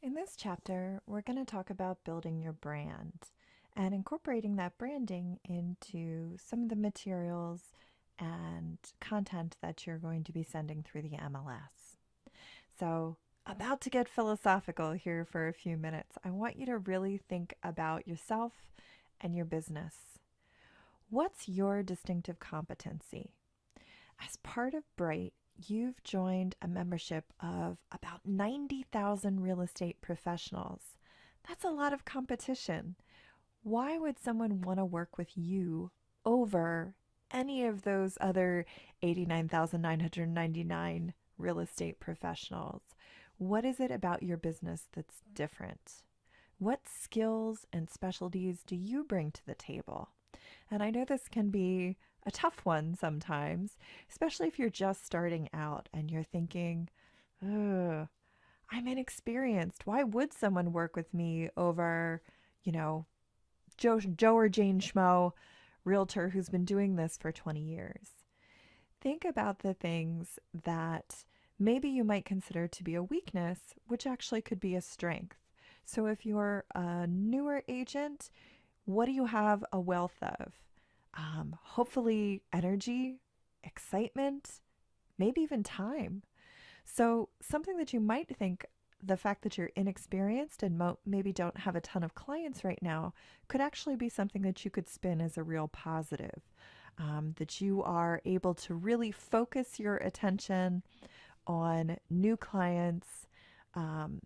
In this chapter, we're going to talk about building your brand and incorporating that branding into some of the materials and content that you're going to be sending through the MLS. So, about to get philosophical here for a few minutes. I want you to really think about yourself and your business. What's your distinctive competency? As part of Bright, you've joined a membership of about 90,000 real estate professionals. That's a lot of competition. Why would someone want to work with you over any of those other 89,999 real estate professionals? What is it about your business that's different? What skills and specialties do you bring to the table? And I know this can be a tough one sometimes, especially if you're just starting out and you're thinking, ugh, I'm inexperienced. Why would someone work with me over, you know, Joe or Jane Schmo, realtor who's been doing this for 20 years? Think about the things that maybe you might consider to be a weakness, which actually could be a strength. So if you're a newer agent, what do you have a wealth of? Hopefully, energy, excitement, maybe even time. So, something that you might think the fact that you're inexperienced and maybe don't have a ton of clients right now could actually be something that you could spin as a real positive. That you are able to really focus your attention on new clients. Um,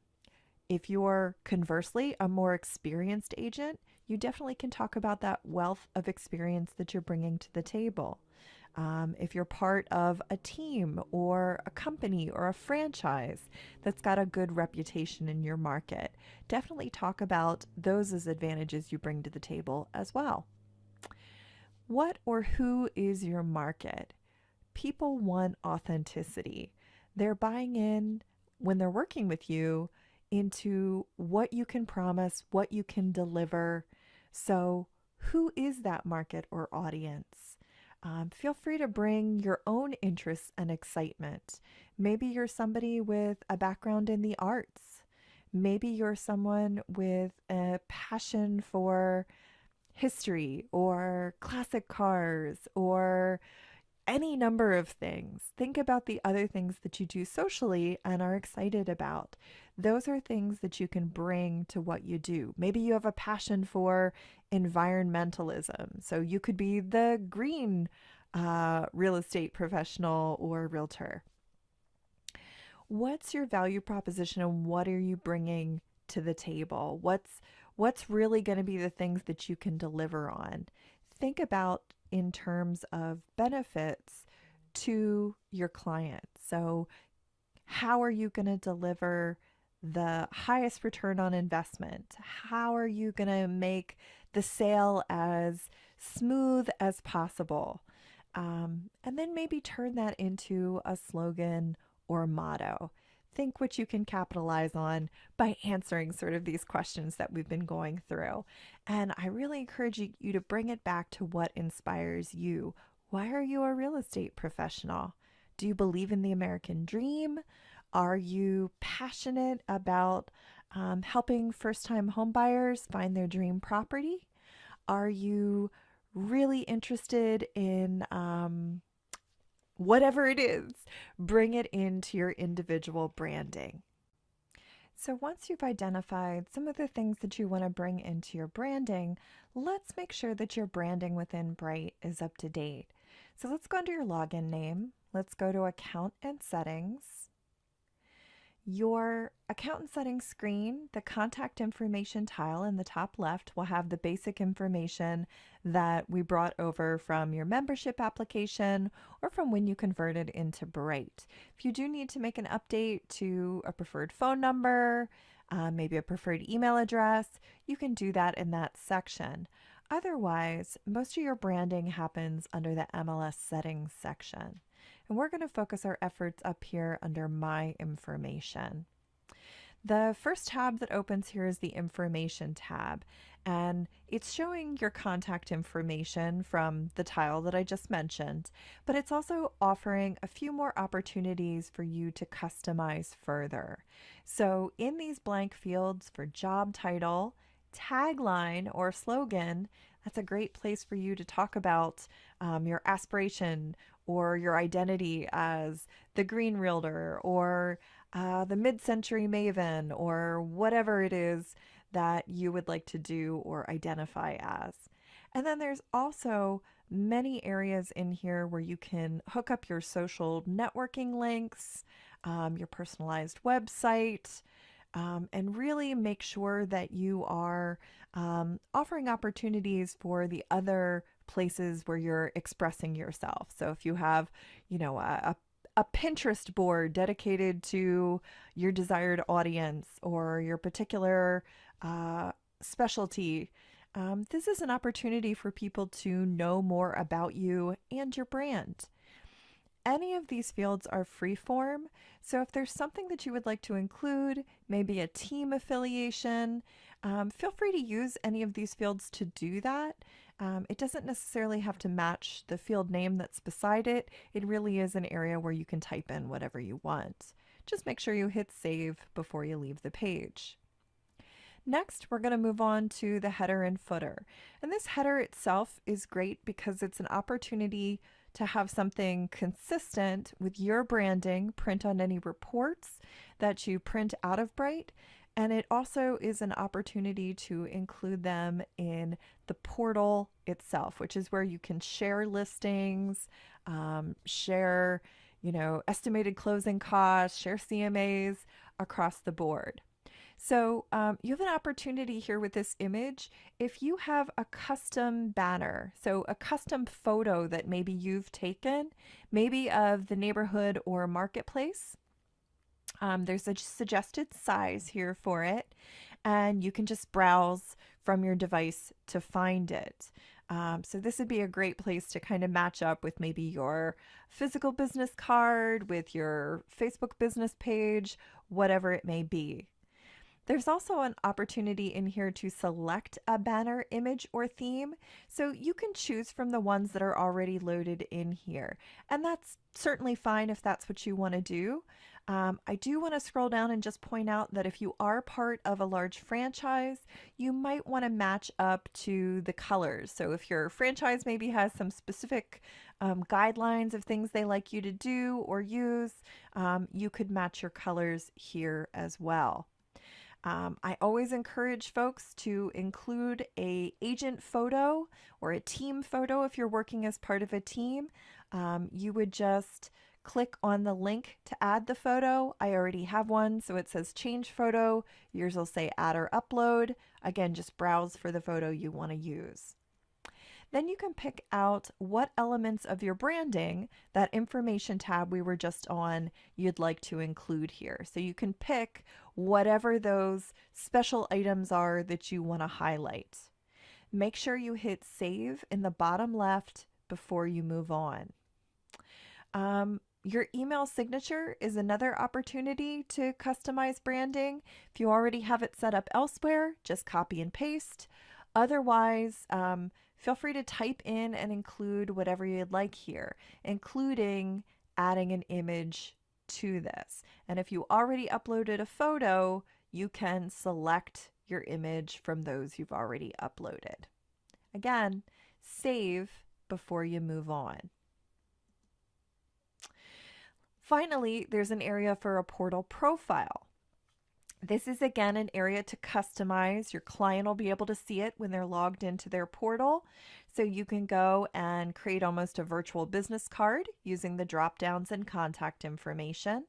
if you're conversely a more experienced agent, you definitely can talk about that wealth of experience that you're bringing to the table. If you're part of a team or a company or a franchise that's got a good reputation in your market, definitely talk about those as advantages you bring to the table as well. What or who is your market? People want authenticity. They're buying in when they're working with you into what you can promise, what you can deliver. So, who is that market or audience? Feel free to bring your own interests and excitement. Maybe you're somebody with a background in the arts. Maybe you're someone with a passion for history or classic cars or any number of things. Think about the other things that you do socially and are excited about. Those are things that you can bring to what you do. Maybe you have a passion for environmentalism. So you could be the green real estate professional or realtor. What's your value proposition and what are you bringing to the table? What's really going to be the things that you can deliver on? Think about in terms of benefits to your client. So, how are you going to deliver the highest return on investment? How are you going to make the sale as smooth as possible? And then maybe turn that into a slogan or motto. Think what you can capitalize on by answering sort of these questions that we've been going through. And I really encourage you to bring it back to what inspires you. Why are you a real estate professional? Do you believe in the American dream? Are you passionate about helping first time homebuyers find their dream property? Are you really interested in whatever it is, bring it into your individual branding. So, once you've identified some of the things that you want to bring into your branding, let's make sure that your branding within Bright is up to date. So, let's go under your login name. Let's go to Account and Settings. Your account and settings screen, the contact information tile in the top left will have the basic information that we brought over from your membership application or from when you converted into Bright. If you do need to make an update to a preferred phone number, maybe a preferred email address, you can do that in that section. Otherwise, most of your branding happens under the MLS settings section. And we're going to focus our efforts up here under My Information. The first tab that opens here is the Information tab, and it's showing your contact information from the tile that I just mentioned, but it's also offering a few more opportunities for you to customize further. So in these blank fields for job title, tagline, or slogan, that's a great place for you to talk about your aspiration or your identity as the Green Realtor or the Mid Century Maven or whatever it is that you would like to do or identify as. And then there's also many areas in here where you can hook up your social networking links, your personalized website, and really make sure that you are offering opportunities for the other places where you're expressing yourself. So if you have, a Pinterest board dedicated to your desired audience or your particular specialty, this is an opportunity for people to know more about you and your brand. Any of these fields are free form, so if there's something that you would like to include, maybe a team affiliation, feel free to use any of these fields to do that. It doesn't necessarily have to match the field name that's beside it. It really is an area where you can type in whatever you want. Just make sure you hit save before you leave the page. Next, we're going to move on to the header and footer. And this header itself is great because it's an opportunity to have something consistent with your branding print on any reports that you print out of Bright. And it also is an opportunity to include them in the portal itself, which is where you can share listings, share, estimated closing costs, share CMAs across the board. So you have an opportunity here with this image. If you have a custom banner, so a custom photo that maybe you've taken, maybe of the neighborhood or marketplace, there's a suggested size here for it, and you can just browse from your device to find it. So this would be a great place to kind of match up with maybe your physical business card, with your Facebook business page, whatever it may be. There's also an opportunity in here to select a banner image or theme, so you can choose from the ones that are already loaded in here. And that's certainly fine if that's what you want to do. I do want to scroll down and just point out that if you are part of a large franchise, you might want to match up to the colors. So if your franchise maybe has some specific guidelines of things they like you to do or use, you could match your colors here as well. I always encourage folks to include a agent photo or a team photo if you're working as part of a team. You would just click on the link to add the photo. I already have one, so it says change photo. Yours will say add or upload. Again, just browse for the photo you want to use. Then you can pick out what elements of your branding, that information tab we were just on, you'd like to include here. So you can pick whatever those special items are that you want to highlight. Make sure you hit save in the bottom left before you move on. Your email signature is another opportunity to customize branding. If you already have it set up elsewhere, just copy and paste. Otherwise, feel free to type in and include whatever you'd like here, including adding an image to this. And if you already uploaded a photo, you can select your image from those you've already uploaded. Again, save before you move on. Finally, there's an area for a portal profile. This is again an area to customize. Your client will be able to see it when they're logged into their portal. So you can go and create almost a virtual business card using the drop downs and contact information.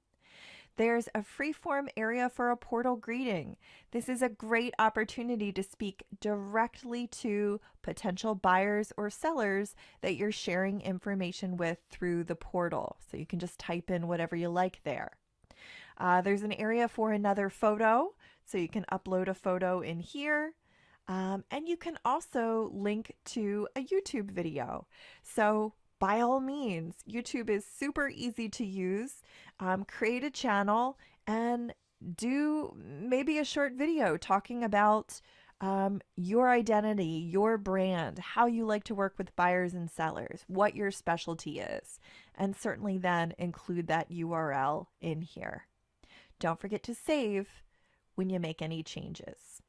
There's a free-form area for a portal greeting. This is a great opportunity to speak directly to potential buyers or sellers that you're sharing information with through the portal. So you can just type in whatever you like there. There's an area for another photo, so you can upload a photo in here. And you can also link to a YouTube video. So by all means, YouTube is super easy to use. Create a channel and do maybe a short video talking about your identity, your brand, how you like to work with buyers and sellers, what your specialty is, and certainly then include that URL in here. Don't forget to save when you make any changes.